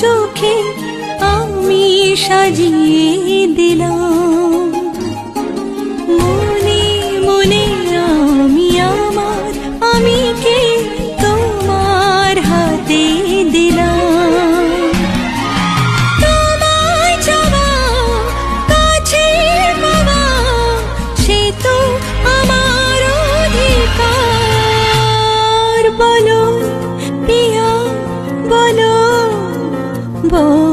চোখে আমি সাজিয়ে দিলাম। মনে মনে আমি আমার আমিকে তোমার হাতে দিলাম। তোমায় চাওয়া, কাছে পাওয়া, সে তো আমার অধিকার। বলো পিয়া বলো, বলো।